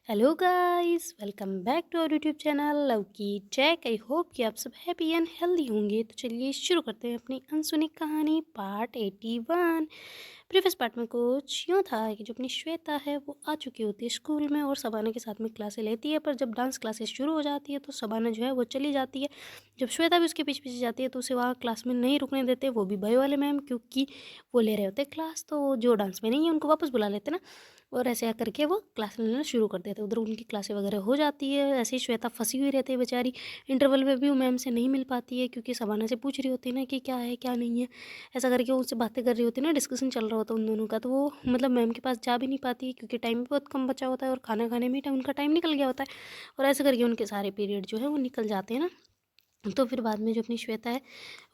Hello guys, welcome back to our YouTube channel love की check. I hope कि आप सब हैप्पी एंड हेल्दी होंगे। तो चलिए शुरू करते हैं अपनी अनसुनी कहानी पार्ट 81। प्रीवियस पार्ट में कुछ यूँ था कि जो अपनी श्वेता है वो आ चुकी होती है स्कूल में और शबाना के साथ में क्लासें लेती है, पर जब डांस क्लासेस शुरू हो जाती है तो शबाना जो है वो चली जाती है। जब श्वेता भी उसके पीछे पीछे जाती है तो उसे वहाँ क्लास में नहीं रुकने देते, वो भी बायो वाले मैम, क्योंकि वो ले रहे होते हैं क्लास, तो जो डांस में नहीं है उनको वापस बुला लेते ना। और ऐसे करके वो क्लास लेना शुरू कर देते हैं। उधर उनकी क्लासें वगैरह हो जाती है। ऐसे ही श्वेता फंसी हुई रहती है बेचारी। इंटरवल में भी वो मैम से नहीं मिल पाती है, क्योंकि शबाना से पूछ रही होती है ना कि क्या है क्या नहीं है। ऐसा करके वो उससे बातें कर रही होती है ना, डिस्कशन चल रहा होता है उन दोनों का। तो वो मतलब मैम के पास जा भी नहीं पाती है, क्योंकि टाइम भी बहुत कम बचा होता है और खाना खाने में उनका टाइम निकल गया होता है। और ऐसे करके उनके सारे पीरियड जो है वो निकल जाते हैं ना। तो फिर बाद में जो अपनी श्वेता है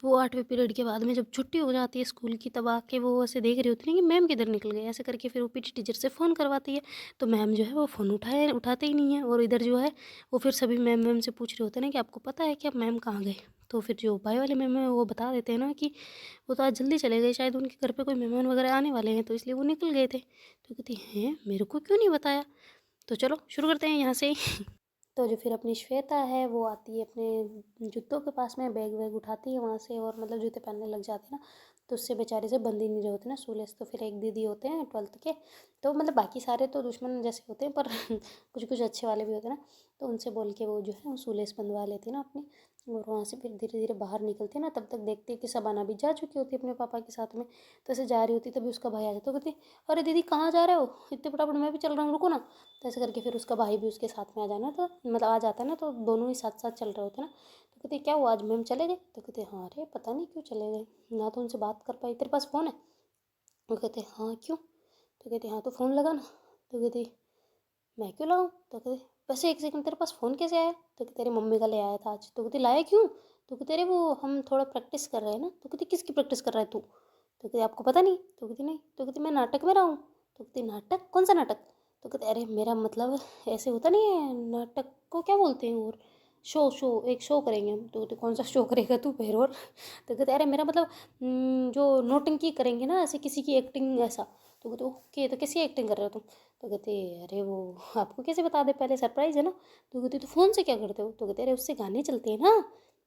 वो 8वें पीरियड के बाद में जब छुट्टी हो जाती है स्कूल की, तब आके वो ऐसे देख रही होती है कि मैम किधर निकल गए। ऐसे करके फिर वो पीटी टीचर से फ़ोन करवाती है, तो मैम जो है वो फ़ोन उठाते ही नहीं है। और इधर जो है वो फिर सभी मैम से पूछ रहे होते हैं ना कि आपको पता है कि अब मैम कहाँ गए। तो फिर जो बायो वाले मैम है वो बता देते हैं ना कि वो तो आज जल्दी चले गए, शायद उनके घर पे कोई मेहमान वगैरह आने वाले हैं, तो इसलिए वो निकल गए थे। तो कहती हैं मेरे को क्यों नहीं बताया। तो चलो शुरू करते हैं यहाँ से ही। तो जो फिर अपनी श्वेता है वो आती है अपने जूतों के पास में, बैग वैग उठाती है वहाँ से, और मतलब जूते पहनने लग जाते हैं ना। तो उससे बेचारे से बंद ही नहीं रहे होते ना शूलेस। तो फिर एक दीदी होते हैं 12th के, तो मतलब बाकी सारे तो दुश्मन जैसे होते हैं, पर कुछ कुछ अच्छे वाले भी होते हैं ना। तो उनसे बोल के वो जो है वो शूलेस बंधवा लेती है ना अपनी। और वहाँ से फिर धीरे धीरे बाहर निकलती है ना, तब तक देखती है कि शबाना भी जा चुकी होती है अपने पापा के साथ में। तो ऐसे जा रही होती तभी उसका भाई आ जाता, तो कहती अरे दीदी कहाँ जा रहे हो, इतने फटाफट मैं भी चल रहा हूँ, रुको ना। तो ऐसे करके फिर उसका भाई भी उसके साथ में आ जाना, तो मतलब आ जाता है ना, तो दोनों ही साथ साथ चल रहे होते हैं ना। तो कहते क्या हुआ आज मैम चले गए। तो कहते हाँ अरे पता नहीं क्यों चले गए, ना तो उनसे बात कर पाई, तेरे पास फ़ोन है। वो कहते हाँ क्यों। तो कहते हाँ तो फ़ोन लगा ना। तो कहती मैं क्यों लाऊं। तो कहते वैसे एक सेकंड तेरे पास फ़ोन कैसे आया। तो कहते तेरी मम्मी का ले आया था आज। तो कहती लाया क्यों। तो कहते अरे वो हम थोड़ा प्रैक्टिस कर रहे हैं ना। तो कहती किसकी प्रैक्टिस कर रहा है तू। तो कहती आपको पता नहीं। तो कहती नहीं। तो कहती मैं नाटक में रहा हूँ। तो कहती नाटक कौन सा नाटक। तो कहते अरे मेरा मतलब ऐसे होता नहीं है, नाटक को क्या बोलते हैं, और शो शो एक शो करेंगे हम। तो कहते कौन सा शो करेगा तू फिर। और तो कहते अरे मेरा मतलब जो नौटंकी करेंगे ना, ऐसे किसी की एक्टिंग ऐसा। तो कहते ओके तो कैसी एक्टिंग कर रहे हो तुम। तो कहते अरे वो आपको कैसे बता दे, पहले सरप्राइज़ है ना। तो कहते तो फ़ोन से क्या करते हो। तो कहते अरे उससे गाने चलते हैं ना।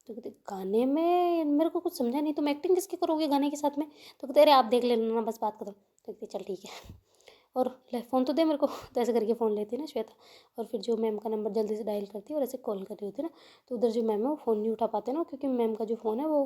तो कहते गाने में मेरे को कुछ समझा नहीं, तुम एक्टिंग किसकी करोगे गाने के साथ में। तो कहते अरे आप देख लेना ना, बस बात खत्म। तो कहते चल ठीक है, और ले फ़ोन तो दे मेरे को। तो ऐसे करके फ़ोन लेती है ना श्वेता, और फिर जो मैम का नंबर जल्दी से डायल करती है और ऐसे कॉल कर रही होती है ना। तो उधर जो मैम है वो फ़ोन नहीं उठा पाते ना, क्योंकि मैम का जो फ़ोन है वो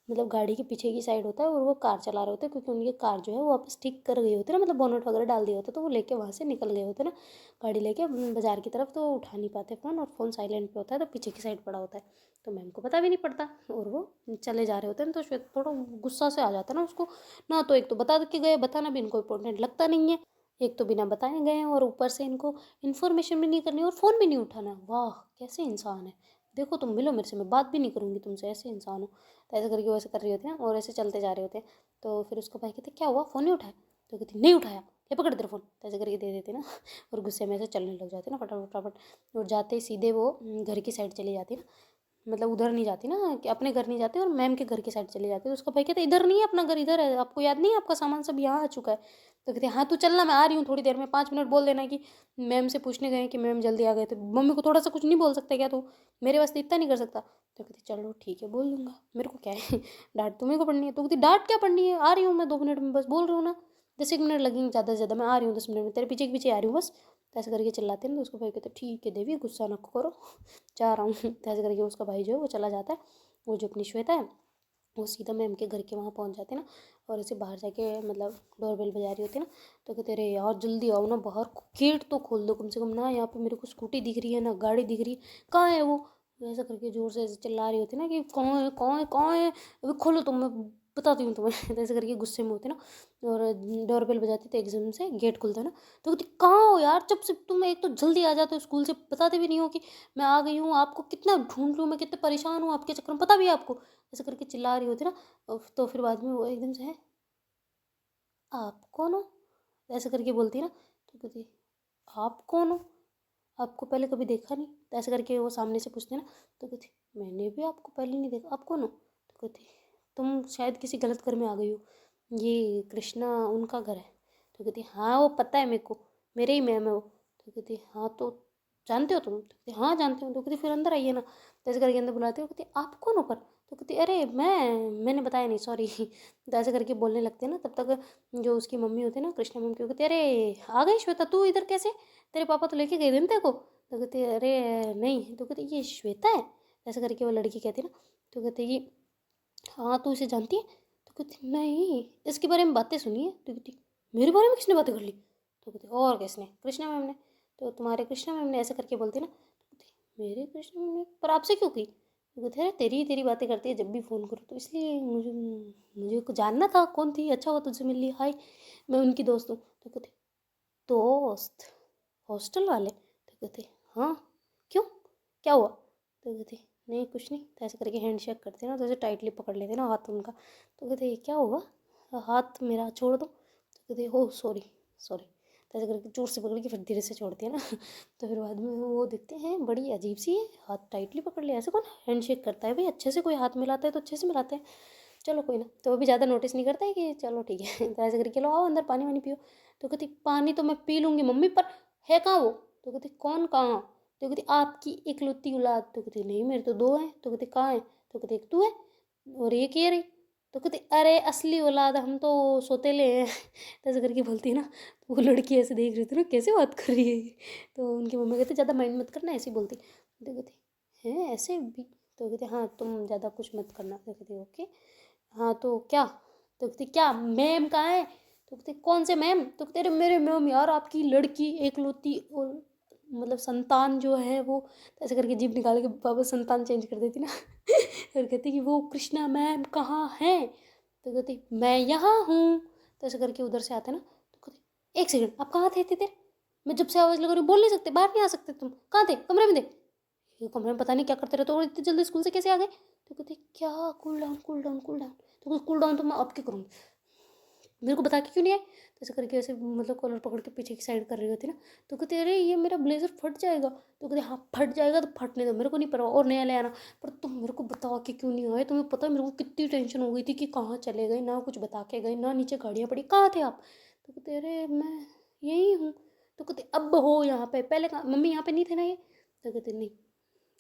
मतलब गाड़ी के पीछे की साइड होता है, और वो कार चला रहे होते हैं, क्योंकि उनकी कार जो है वो वापस ठीक कर गई होती है ना, मतलब बोनट वगैरह डाल दिया होता है, तो वो लेके वहाँ से निकल गए होते हैं ना गाड़ी लेके बाज़ार की तरफ। तो उठा नहीं पाते फ़ोन, और फ़ोन साइलेंट पे होता है, तो पीछे की साइड पड़ा होता है। तो मैम को पता भी नहीं पड़ता, और वो चले जा रहे होते हैं। तो श्वेता थोड़ा गुस्सा से आ जाता है ना उसको, ना तो एक तो बता के गए, बताना भी इनको इम्पोर्टेंट लगता नहीं है, एक तो बिना बताए गए हैं, और ऊपर से इनको इन्फॉर्मेशन भी नहीं करनी और फ़ोन भी नहीं उठाना। वाह कैसे इंसान है, देखो तुम मिलो मेरे से, मैं बात भी नहीं करूँगी तुमसे, ऐसे इंसान हो। तो ऐसे करके वो ऐसे कर रही होती है और ऐसे चलते जा रहे होते हैं। तो फिर उसका भाई कहते क्या हुआ, फ़ोन नहीं उठाया। तो कहती नहीं उठाया, ले पकड़ तेरा फ़ोन। तो ऐसे करके दे देते ना, और गुस्से में ऐसे चलने लग जाते ना फटाफट फटाफट। और जाते ही सीधे वो घर की साइड चली जाती ना, मतलब उधर नहीं जाती ना, कि अपने घर नहीं जाती और मैम के घर की साइड चली जाती। तो उसका भाई कहता है इधर नहीं है अपना घर, इधर है, आपको याद नहीं है आपका सामान सब यहाँ आ चुका है। तो कहते हाँ तू चलना, मैं आ रही हूँ थोड़ी देर में, 5 मिनट बोल देना कि मैम से पूछने गए कि मैम जल्दी आ गए। तो मम्मी को थोड़ा सा कुछ नहीं बोल सकता क्या तू, मेरे वास्ते इतना नहीं कर सकता। तो कहती चलो ठीक है बोल दूंगा, मेरे को क्या है डांट तुम्हें को पढ़नी है। तो कहती डांट क्या पढ़नी है, आ रही हूँ मैं 2 मिनट में, बस बोल रही हूँ ना, 10 1 मिनट लगेंगे ज़्यादा से ज़्यादा, मैं आ रही हूँ 10 मिनट में, तेरे पीछे के पीछे आ रही हूँ बस। तो ऐसे करके चिल्लाते हैं। तो उसको भाई कहते ठीक है देवी गुस्सा न करो, जा रहा हूँ। तो ऐसे करके उसका भाई जो है वो चला जाता है। वो जो अपनी श्वेता है वो सीधा मैम के घर के वहाँ पहुँच जाते हैं ना, और ऐसे बाहर जाके मतलब डोरबेल बजा रही होती है ना। तो कहते अरे यार जल्दी आओ ना, बाहर गेट तो खोल दो कम से कम ना, यहाँ पे मेरे को स्कूटी दिख रही है ना गाड़ी दिख रही है, कहाँ है वो। ऐसा करके ज़ोर से ऐसे चिल्ला रही होती है ना कि कहाँ है कहाँ है कहाँ है, अभी खोलो तुम, मैं बताती हूँ तुम्हें। तो ऐसे करके गुस्से में होते ना, और डोरबेल बजाती तो एकदम से गेट खुलता है ना। तो कहती कहाँ हो यार, जब से तुम एक तो जल्दी आ जाते हो स्कूल से, बताते भी नहीं हो कि मैं आ गई हूँ, आपको कितना ढूंढ लूँ मैं, कितने परेशान हूँ आपके चक्कर में, पता भी है आपको। ऐसे करके चिल्ला रही होती ना। तो फिर बाद में वो एकदम से है आप कौन हो, ऐसे करके बोलती है ना। तो कहती आप कौन हो, आपको पहले कभी देखा नहीं। तो ऐसे करके वो सामने से पूछते हैं ना। तो कहती मैंने भी आपको पहले नहीं देखा, आप कौन हो। तो कहती तुम शायद किसी गलत घर में आ गई हो, ये कृष्णा उनका घर है। तो कहती हाँ वो पता है मेरे को, मेरे ही मैम है वो। तो कहती हाँ तो जानते हो तुम? तो कहती हाँ जानती हूँ। तो कहती फिर अंदर आइए ना। तो ऐसे करके अंदर बुलाते हो, कहती आप कौन हो पर? तो कहती अरे मैंने बताया नहीं, सॉरी। तो ऐसे करके बोलने लगते हैं ना, तब तक जो उसकी मम्मी होती है ना कृष्णा मैम की, वो कहती अरे आ गई श्वेता, तू इधर कैसे? तेरे पापा तो लेके गए थे ना तेरे को। तो कहती अरे नहीं। तो कहती ये श्वेता है? ऐसे करके वो लड़की कहती ना। तो कहती कि हाँ तू इसे जानती है? तो कहती नहीं, इसके बारे में बातें सुनी है। तो कहती मेरे बारे में किसने बातें कर ली? तो कहती और किसने? कृष्णा मैम ने। तो तुम्हारे कृष्णा मैम ने, ऐसे करके बोलती ना। तो कहती मेरे कृष्णा मैम ने पर आपसे क्यों की? तो कहती अरे तेरी तेरी बातें करती है जब भी फ़ोन करो, तो इसलिए मुझे मुझे को जानना था कौन थी, अच्छा हुआ तुझसे मिल ली, हाय मैं उनकी दोस्त हूँ। तो कहती दोस्त? हॉस्टल वाले? तो कहती हाँ क्यों, क्या हुआ? तो कहती नहीं कुछ नहीं। तो ऐसे करके हैंड शेक करते ना, तो ऐसे टाइटली पकड़ लेते ना हाथ उनका। तो कहते क्या हुआ, हाथ मेरा छोड़ दो। तो कहते हो सॉरी सॉरी। तो ऐसे करके जोर से पकड़ के फिर धीरे से छोड़ती है ना। तो फिर बाद में वो देखते हैं बड़ी अजीब सी है, हाथ टाइटली पकड़ लिया, ऐसे कौन हैंड शेक करता है भाई? अच्छे से कोई हाथ मिलाता है तो अच्छे से मिलाते हैं। चलो कोई ना। तो वो भी ज़्यादा नोटिस नहीं करता है कि चलो ठीक है। तो ऐसे करके लो आओ अंदर पानी वानी पियो। तो कहती पानी तो मैं पी लूँगी मम्मी, पर है कहाँ वो? तो कहती कौन कहाँ? तो कहती आपकी इकलौती औलाद। तो कहती नहीं मेरे तो दो हैं। तो कहती कहाँ है? तो कहती एक तू है और एक ये रही। तो कहती अरे असली औलाद हम तो सोतेले हैं। तो ऐसे करके बोलती है ना। तो वो लड़की ऐसे देख रही थी ना, कैसे बात कर रही है ये? तो उनकी मम्मी कहती ज़्यादा माइंड मत करना, ऐसे ही बोलती। तो कहती हैं ऐसे भी? तो कहती हाँ तुम ज़्यादा कुछ मत करना। तो कहती ओके। हाँ तो क्या? तो कहती क्या मैम कहाँ है? तो कहती कौन से मैम? तो कहते अरे मेरे मैम यार, आपकी लड़की एकलौती और मतलब संतान जो है वो। तो ऐसे करके जीभ निकाल के वापस संतान चेंज कर देती ना। फिर कहती कि वो कृष्णा मैम कहाँ है? तो कहती मैं यहाँ हूँ। तो ऐसे करके उधर से आते ना। तो कहती एक सेकंड आप कहाँ थे इतनी देर? मैं जब से आवाज़ लगा रही हूँ बोल नहीं सकते, बाहर नहीं आ सकते, तुम कहाँ थे? कमरे में थे? ये कमरे में पता नहीं क्या करते रहते हो, और इतनी जल्दी स्कूल से कैसे आ गए? तो कहते क्या cool down cool down cool down. तो कूल डाउन तो मैं अब क्या करूँगी, मेरे को बता के क्यों नहीं आए? तो ऐसे करके ऐसे मतलब कॉलर पकड़ के पीछे की साइड कर रही होती ना। तो कहते अरे ये मेरा ब्लेजर फट जाएगा। तो कहते हाँ फट जाएगा तो फटने दो, मेरे को नहीं परवाह, और नया ले आना। पर तुम मेरे को बता के क्यों नहीं आए? तुम्हें पता है मेरे को कितनी टेंशन हो गई थी कि कहाँ चले गए, ना कुछ बता के गए, ना नीचे गाड़ियाँ पड़ी, कहाँ थे आप? तो कहते अरे मैं यही हूँ। तो कहते अब हो यहाँ पे, पहले कहाँ मम्मी यहाँ पे नहीं थे ना ये? तो कहते नहीं।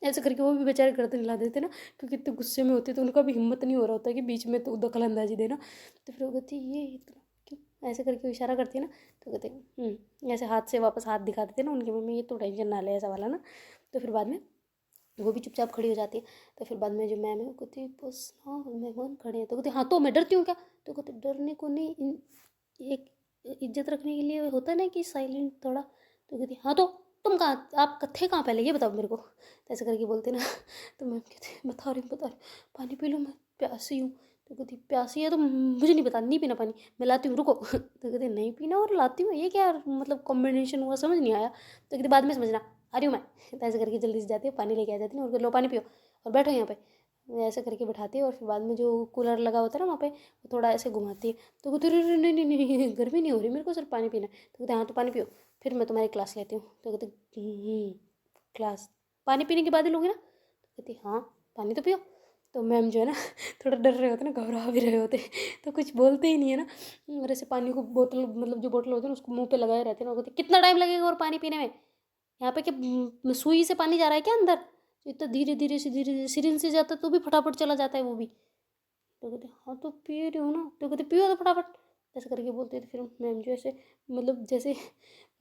ऐसे करके वो भी बेचारे गर्दन हिला देते ना, क्योंकि इतने गुस्से में होते तो उनका भी हिम्मत नहीं हो रहा होता कि बीच में तो दखल अंदाजी देना। तो फिर वो कहती ये इतना क्यों, ऐसे करके वो इशारा करती है ना। तो कहते ऐसे हाथ से वापस हाथ दिखा देते ना उनकी मम्मी, ये तो टेंशन ना ले ऐसा वाला ना। तो फिर बाद में वो भी चुपचाप खड़ी हो जाती है। तो फिर बाद में जो मैम है वो कहती बस हाँ मेहमान खड़े हैं। तो कहते हाँ तो मैं डरती हूँ क्या? तो कहते डरने को नहीं, एक इज्जत रखने के लिए होता है ना कि साइलेंट थोड़ा। तो कहती हाँ तो तुम कहाँ, आप थे कहाँ पहले ये बताओ मेरे को? तो ऐसे करके बोलते ना। तो मैम कहते बता रही हूँ, पानी पी लो मैं प्यासी हूँ। तो कहती प्यासी है तो मुझे नहीं पता, नहीं पीना पानी, मैं लाती हूँ रुको। तो कहते नहीं पीना और लाती हूँ, ये क्या मतलब कॉम्बिनेशन हुआ, समझ नहीं आया। तो कहती बाद में समझना, आ रही हूँ मैं। तो ऐसे करके जल्दी से जाती है, पानी लेके आ जाती है और लो पानी पियो और बैठो यहाँ पे। ऐसे करके बैठाती है और फिर बाद में जो कूलर लगा होता है ना वहाँ पे, वो थोड़ा ऐसे घुमाती है। तो कहते अरे नहीं नहीं नहीं गर्मी नहीं हो रही मेरे को, सिर्फ पानी पीना है। तो कहते हाँ तो पानी पियो, फिर मैं तुम्हारी क्लास लेती हूँ। तो कहते क्लास पानी पीने के बाद ही लोगे ना? तो कहती हाँ पानी तो पियो। तो मैम जो है ना थोड़ा डर रहे होते ना, घबरा भी रहे होते, तो कुछ बोलते ही नहीं है ना। और ऐसे पानी को बोतल मतलब जो बोतल होती है ना उसको मुंह पे लगाए रहते हैं ना। वो कहते कितना टाइम लगेगा और पानी पीने में? यहाँ पे क्या सुई से पानी जा रहा है क्या अंदर? तो इतना धीरे धीरे से सिरिंज से जाता है तो भी फटाफट चला जाता है वो भी। तो कहते हाँ तो पी रही हूँ ना। तो कहते पियो तो फटाफट। ऐसे करके बोलते थे। फिर मैम जो ऐसे मतलब जैसे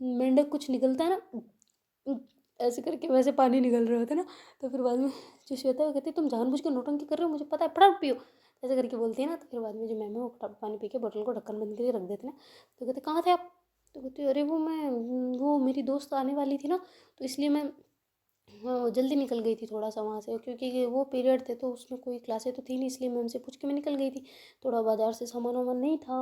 मेंढक कुछ निकलता है ना, ऐसे करके वैसे पानी निकल रहे होते ना। तो फिर बाद में जो श्वेता वो कहती तुम जानबूझ के नौटंकी कर रहे हो, मुझे पता है, फटाफट पियो। ऐसे करके बोलती है ना। तो फिर बाद में जो मैम है वो फटाफट पानी पी के बोतल को ढक्कन बंद करके रख देते ना। तो कहते कहाँ थे आप? तो कहते अरे वो मेरी दोस्त आने वाली थी ना, तो इसलिए मैं हाँ जल्दी निकल गई थी थोड़ा सा वहाँ से, क्योंकि वो पीरियड थे तो उसमें कोई क्लासें तो थी नहीं, इसलिए मैं उनसे पूछ के मैं निकल गई थी। थोड़ा बाजार से सामान वामान नहीं था,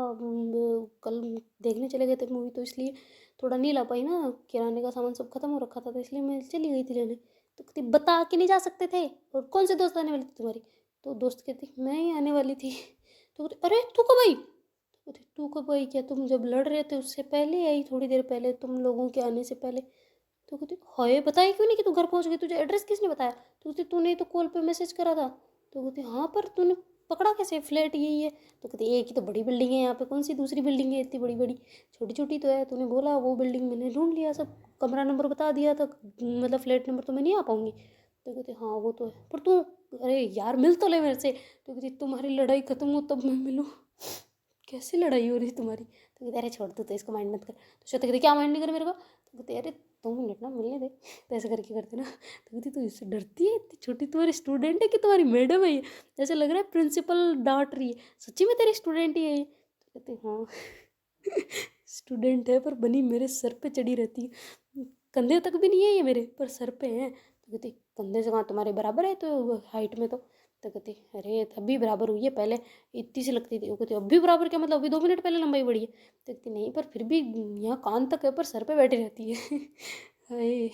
कल देखने चले गए थे मूवी, तो इसलिए थोड़ा नहीं ला पाई ना, किराने का सामान सब खत्म हो रखा था, तो इसलिए मैं चली गई थी लेने। तो कहती बता के नहीं जा सकते थे, और कौन से दोस्त आने वाली थी तुम्हारी? तो दोस्त कहती मैं ही आने वाली थी। तो कहती अरे तू कब आई? तो कहती तू कब आई क्या, तुम जब लड़ रहे थे उससे पहले आई, थोड़ी देर पहले, तुम लोगों के आने से पहले। तो कहती हाय बताया क्यों नहीं कि तू घर पहुंच गई, तुझे एड्रेस किसने बताया? तो कहती तूने तो कॉल पे मैसेज करा था। तो कहती हाँ पर तूने पकड़ा कैसे, फ्लैट यही है? तो कहते एक ही तो बड़ी बिल्डिंग है यहाँ पे, कौन सी दूसरी बिल्डिंग है इतनी बड़ी बड़ी, छोटी छोटी तो है। तूने बोला वो बिल्डिंग, मैंने ढूंढ लिया, सब कमरा नंबर बता दिया था, मतलब फ्लैट नंबर, तो मैं नहीं आ पाऊँगी। तो कहते हाँ वो तो है, पर तू, अरे यार मिल तो ले मेरे से। तो कहती तुम्हारी लड़ाई खत्म हो तब मैं मिलूँ। कैसे लड़ाई हो रही तुम्हारी? तो कहते अरे छोड़, तू तो इसको माइंड मत कर। तो श्वेता कहती क्या माइंड नहीं कर मेरे को? तो कहते अरे 2 मिनट ना मिलने दे। तो ऐसे करके करते ना। तो कहती तू इससे डरती है, इतनी छोटी तुम्हारी स्टूडेंट है कि तुम्हारी मैडम है ये? ऐसे लग रहा है प्रिंसिपल डांट रही है, सच्ची में तेरी स्टूडेंट ही है ये? तो कहती हाँ स्टूडेंट है, पर बनी मेरे सर पे चढ़ी रहती है, कंधे तक भी नहीं है ये मेरे, पर सर पे है। तो कहती कंधे से कहाँ, तुम्हारे बराबर है तो हाइट में। तो कहती अरे तब भी बराबर हुई है, पहले इतनी सी लगती थी। वो कहती अब भी बराबर क्या मतलब, अभी 2 मिनट पहले लंबाई बढ़ी है। तो कहती नहीं, पर फिर भी यहाँ कान तक है, पर सर पे बैठी रहती है। हाय,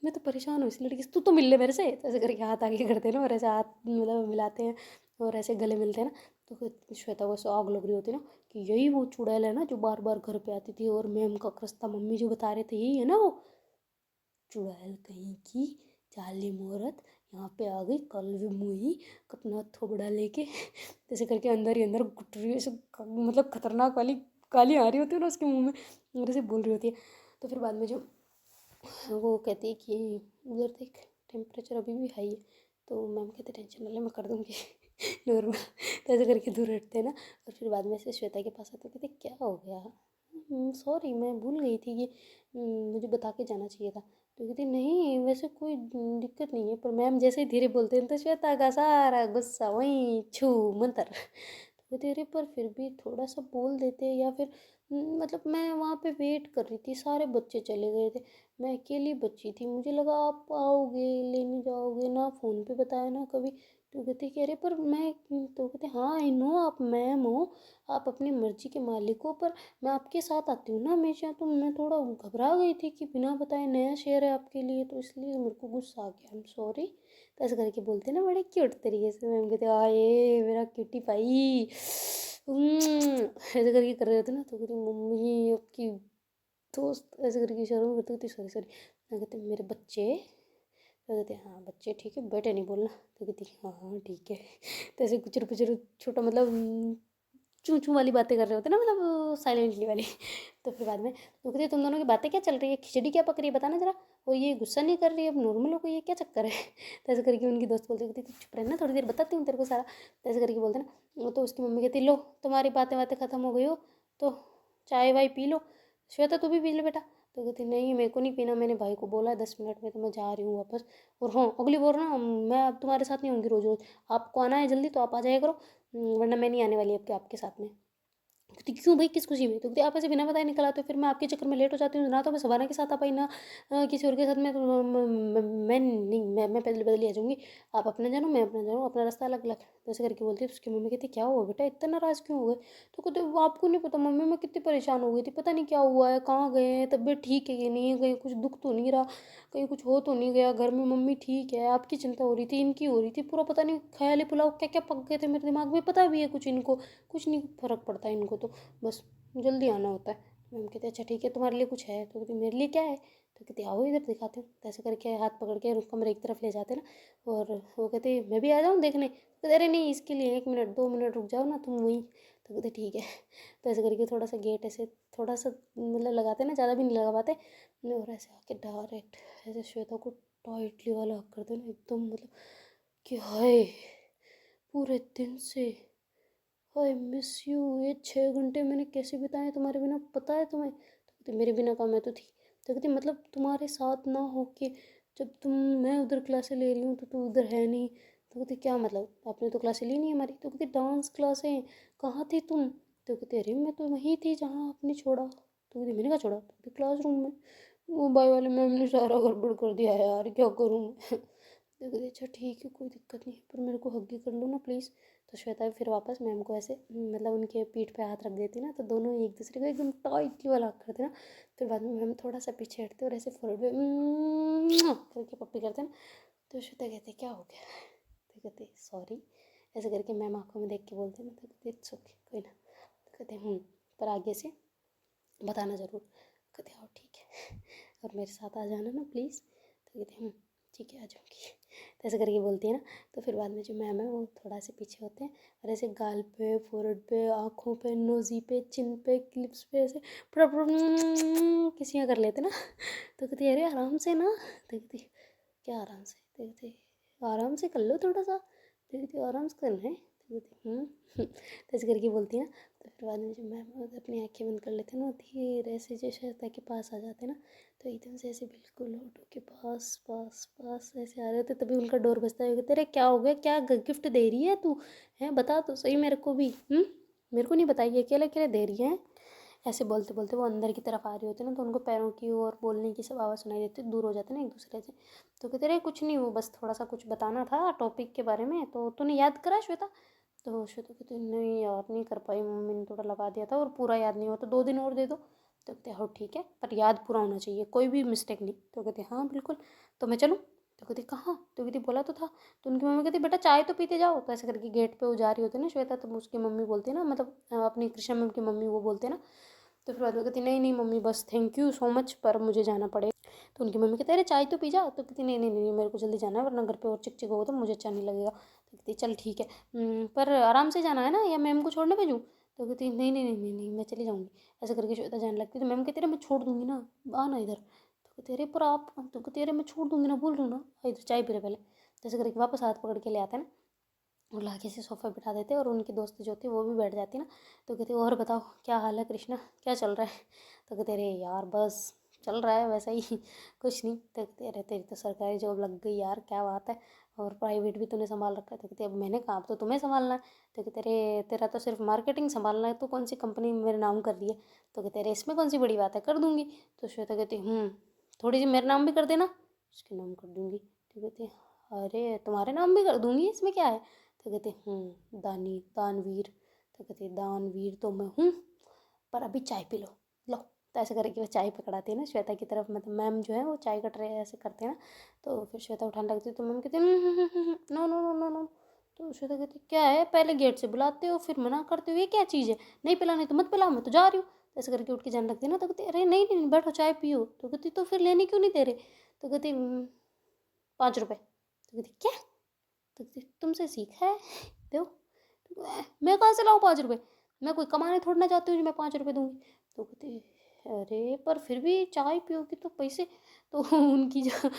मैं तो परेशान हूँ इस लड़की से, तू तो मिल ले मेरे से। तो ऐसे करके हाथ आगे करते हैं ना, और ऐसे हाथ मतलब मिलाते हैं, और ऐसे गले मिलते हैं ना। तो श्वेता को ऐसे आग लग रही होती है ना, कि यही वो चुड़ैल है ना जो बार बार घर पे आती थी, और मैम का रास्ता मम्मी जो बता रहे थे यही है ना वो चुड़ैल कहीं की, जाली मोहरत यहाँ पे आ गई कल भी मुई अपना थोबड़ा लेके। जैसे करके अंदर ही अंदर घुट रही है ऐसे, मतलब खतरनाक वाली गाली आ रही होती है ना उसके मुंह में, मेरे से बोल रही होती है। तो फिर बाद में जो वो कहती है कि उधर देख टेम्परेचर अभी भी हाई है। तो मैम कहते टेंशन ना ले, मैं कर दूँगी नॉर्मल। तो ऐसे करके दूर हटते हैं ना। और फिर बाद में से श्वेता के पास आते कहते क्या हो गया? सॉरी मैं भूल गई थी कि मुझे बता के जाना चाहिए था। तो कहती नहीं वैसे कोई दिक्कत नहीं है, पर मैम जैसे ही धीरे बोलते हैं तो श्वेता का सारा गुस्सा वहीं छू मंतर। तो कहती अरे पर फिर भी थोड़ा सा बोल देते, या फिर मतलब मैं वहाँ पे वेट कर रही थी, सारे बच्चे चले गए थे, मैं अकेली बच्ची थी, मुझे लगा आप आओगे लेने जाओगे ना, फ़ोन पे बताया ना कभी। तो कहती कि अरे पर मैं, तो कहते हाँ आई नो आप मैम हो, आप अपनी मर्जी के मालिक हो, पर मैं आपके साथ आती हूँ ना हमेशा, तो मैं थोड़ा घबरा गई थी कि बिना बताए नया शहर है आपके लिए, तो इसलिए मेरे को गुस्सा आ गया, आई एम सॉरी। तो ऐसे करके बोलते ना बड़े क्यूट तरीके से। मैम कहते आए मेरा क्यूटी पाई, ऐसे करके कर रहे थे ना। तो कहती मम्मी आपकी दोस्त, ऐसे करके शर्म करती होती सॉरी सॉरी। मैं कहते मेरे बच्चे। तो कहते हाँ बच्चे ठीक है, बेटे नहीं बोलना। तो कहती हाँ हाँ ठीक है। तो ऐसे कुचर कुचर छोटा मतलब चूँ चूँ वाली बातें कर रहे होते ना, मतलब साइलेंटली वाली। तो फिर बाद में वो कहती तुम दोनों की बातें क्या चल रही है, खिचड़ी क्या पक रही है बताना जरा, और ये गुस्सा नहीं कर रही है अब नॉर्मल हो गई है, क्या चक्कर है? तो ऐसे करके उनकी दोस्त बोलती कहती चुप रहना थोड़ी देर, बताती हूँ तेरे को सारा। तो ऐसे करके बोलते ना। तो उसकी मम्मी कहती लो तुम्हारी बातें बातें ख़त्म हो गई हो तो चाय वाय पी लो, श्वेता तू भी पी ले बेटा। तो कहती नहीं मेरे को नहीं पीना, मैंने भाई को बोला 10 मिनट में तो मैं जा रही हूँ वापस। और हाँ अगली बार ना मैं अब तुम्हारे साथ नहीं होंगी रोज़ रोज़, आपको आना है जल्दी तो आप आ जाया करो, वरना मैं नहीं आने वाली अब के आपके साथ में। कहती क्यों भाई किस खुशी में? तो कहती आप ऐसे बिना बताए निकल आते हो, फिर मैं आपके चक्कर में लेट हो जाती हूँ, ना तो मैं सवाना के साथ आ पाई ना किसी और के साथ में, तो मैं नहीं, मैं पैदल पैदल ही आ जाऊँगी, आप अपना जानो मैं अपना जाऊँ, अपना रास्ता अलग अलग। तो ऐसे करके बोलती है। तो उसकी मम्मी कहती क्या हुआ बेटा इतना नाराज़ क्यों हो गए? तो कहते आपको नहीं पता मम्मी मैं कितनी परेशान हो गई थी, पता नहीं क्या हुआ है, कहाँ गए हैं, तबीयत ठीक है कि नहीं है, कहीं कुछ दुख तो नहीं रहा, कहीं कुछ हो तो नहीं गया घर में, मम्मी ठीक है, आपकी चिंता हो रही थी, इनकी हो रही थी, पूरा पता नहीं ख्याली पुलाव क्या क्या पक गए थे मेरे दिमाग में, पता भी है कुछ इनको, कुछ नहीं फ़र्क पड़ता इनको तो, बस जल्दी आना होता है। तो मैम कहते अच्छा ठीक है तुम्हारे लिए कुछ है? तो कहती मेरे लिए क्या है? तो कहती आओ इधर दिखाते हूँ। तो ऐसे करके हाथ पकड़ के कमरे की तरफ ले जाते ना। और वो कहते मैं भी आ जाऊँ देखने? तो कहते अरे नहीं इसके लिए 1 मिनट 2 मिनट रुक जाओ ना तुम वहीं। तो कहते ठीक है। तो ऐसे करके थोड़ा सा गेट ऐसे थोड़ा सा मतलब लगाते ना, ज़्यादा भी नहीं लगा पाते, और ऐसे आके डायरेक्ट ऐसे श्वेता को टाइटली वाला हक करते ना एकदम, मतलब कि हाय पूरे दिन से आई मिस यू, ये 6 घंटे मैंने कैसे बिताए तुम्हारे बिना पता है तुम्हें? तो कहती मेरे बिना कहाँ मैं तो थी। तो कहती मतलब तुम्हारे साथ ना हो के जब मैं उधर क्लासें ले रही हूँ तो तू उधर है नहीं। तो कहती क्या मतलब आपने तो क्लासें ली नहीं हमारी? तो कहती डांस क्लासें, कहाँ थी तुम? तो कहती अरे मैं तो वहीं थी जहाँ आपने छोड़ा। तो कहती मैंने कहा छोड़ा? तो कहती क्लासरूम में, वो बाई वाले मैम ने सारा गड़बड़ कर दिया है यार क्या करूँ मैं? तो कहती अच्छा ठीक है कोई दिक्कत नहीं, पर मेरे को हग ही कर लो ना प्लीज़। तो श्वेता भी फिर वापस मैम को ऐसे मतलब उनके पीठ पे हाथ रख देती ना, तो दोनों एक दूसरे को एकदम टाइटली वाला हक करते ना। फिर बाद में मैम थोड़ा सा पीछे हटते और ऐसे फोrehead पे करके पप्पी करते ना। तो श्वेता कहते क्या हो गया? तो कहते सॉरी, ऐसे करके मैम आंखों में देख के बोलते ना। तो कहते इट्स ओके कोई ना। तो कहते पर आगे से बताना ज़रूर। कहते आओ ठीक है और मेरे साथ आ जाना ना प्लीज़। तो कहते ठीक है आ जाऊँगी। तो ऐसे करके बोलती है ना। तो फिर बाद में जो मैम है वो थोड़ा से पीछे होते हैं और ऐसे गाल पे, फोrehead पे, आँखों पे, नोज़ी पे, चिन पे, लिप्स पे ऐसे पूरा पूरा किसियाँ कर लेते ना। तो कहती है अरे आराम से ना। तो कहती क्या आराम से। तो कहती आराम से कर लो थोड़ा सा। तो कहती आराम से करना है। तो कहती तो ऐसे करके बोलती है ना। तो फिर बाद में जब मैम अपनी आँखें बंद कर लेते हैं ना धीरे से जो श्वेता के पास आ जाते हैं ना। तो एकदम से ऐसे बिल्कुल होठों के पास पास पास ऐसे आ रहे होते तभी उनका डोर बजता है। तेरे क्या हो गया, क्या गिफ्ट दे रही है तू, है बता तो सही मेरे को भी। मेरे को नहीं बताइए अकेले अकेले दे रही है। ऐसे बोलते बोलते वो अंदर की तरफ आ रही होती है ना। तो उनको पैरों की और बोलने की सब आवाज़ सुनाई देती है, दूर हो जाते हैं ना एक दूसरे से। तो कहते रहे कुछ नहीं, वो बस थोड़ा सा कुछ बताना था टॉपिक के बारे में, तो तूने याद करा श्वेता। तो श्वेता कहती नहीं यार नहीं कर पाई मम्मी ने थोड़ा लगा दिया था और पूरा याद नहीं हुआ, तो 2 दिन और दे दो। तो कहते हाँ ठीक है पर याद पूरा होना चाहिए, कोई भी मिस्टेक नहीं। तो कहते हाँ बिल्कुल। तो मैं चलूँ। तो कहती कहाँ। तो कहती बोला तो था। तो उनकी मम्मी कहती बेटा चाय तो पीते जाओ। तो ऐसे करके गेट पे वो जा रही होती है ना श्वेता, तो उसकी मम्मी बोलती है ना, मतलब अपनी कृष्णा मैम की मम्मी वो बोलते हैं ना। तो फिर बाद में कहती नहीं नहीं मम्मी बस थैंक यू सो मच पर मुझे जाना पड़ेगा। तो उनकी मम्मी कहती अरे चाय तो पी जा। तो कहती नहीं नहीं नहीं मेरे को जल्दी जाना है वरना घर पे और चिक चिक होगा तो मुझे अच्छा नहीं लगेगा। तो कहती चल ठीक है पर आराम से जाना है ना या मैम को छोड़ने भेजूँ। तो कहती नहीं नहीं नहीं नहीं नहीं मैं चली जाऊँगी। ऐसे करके श्वेता जाने लगती। तो मैम कहती अरे मैं छोड़ दूँगी ना, आना इधर। तो कहती अरे पर आप। तो कहती अरे मैं छोड़ दूँगी ना, बोल रही हूँ ना इधर चाय पी रहे पहले। तो ऐसे करके वापस हाथ पकड़ के ले आते हैं ना और लाके से सोफ़े पे बिठा देते हैं और उनकी दोस्त जो थी वो भी बैठ जाती ना। तो कहती और बताओ क्या हाल है कृष्णा, क्या चल रहा है। तो कहते अरे यार बस चल रहा है वैसा ही कुछ नहीं। तो कहते अरे तेरी तो सरकारी जॉब लग गई यार क्या बात है, और प्राइवेट भी तूने संभाल रखा है। तो कहते अब मैंने कहा अब तो तुम्हें संभालना है। तो कहते अरे तेरा तो सिर्फ मार्केटिंग संभालना है, तो कौन सी कंपनी में मेरे नाम कर रही है। तो कहते अरे इसमें कौन सी बड़ी बात है कर दूँगी। तो श्वेता कहती थोड़ी सी मेरा नाम भी कर देना। उसके नाम कर दूँगी। तो कहती अरे तुम्हारे नाम भी कर दूँगी इसमें क्या है। तो कहते दानी दानवीर। तो कहते दानवीर तो मैं हूँ पर अभी चाय पी लो। लो। तो ऐसे करके वो चाय पकड़ाती है ना श्वेता की तरफ, मतलब मैम जो है वो चाय का ट्रे ऐसे करते हैं ना। तो फिर श्वेता उठाने लगती है तो मैम कहती no no no no no. तो श्वेता कहती क्या है, पहले गेट से बुलाते हो फिर मना करते हो, ये क्या चीज़ है, नहीं पिलानी तो मत पिलाओ मैं तो जा रही हूँ। तो ऐसे करके उठ के जाने लगती है ना। तो कहती अरे नहीं नहीं बैठो चाय पियो। तो कहती तो फिर लेने क्यों नहीं दे रहे। तो कहती 5 रुपये। तो कहती क्या। तो कहती तुमसे सीखा है दो। मैं कहाँ से लाऊँ 5 रुपये, मैं कोई कमाने थोड़ी ना चाहती हूँ जो मैं 5 रुपये दूँगी। तो कहती अरे पर फिर भी चाय पियोगी तो पैसे। तो उनकी जो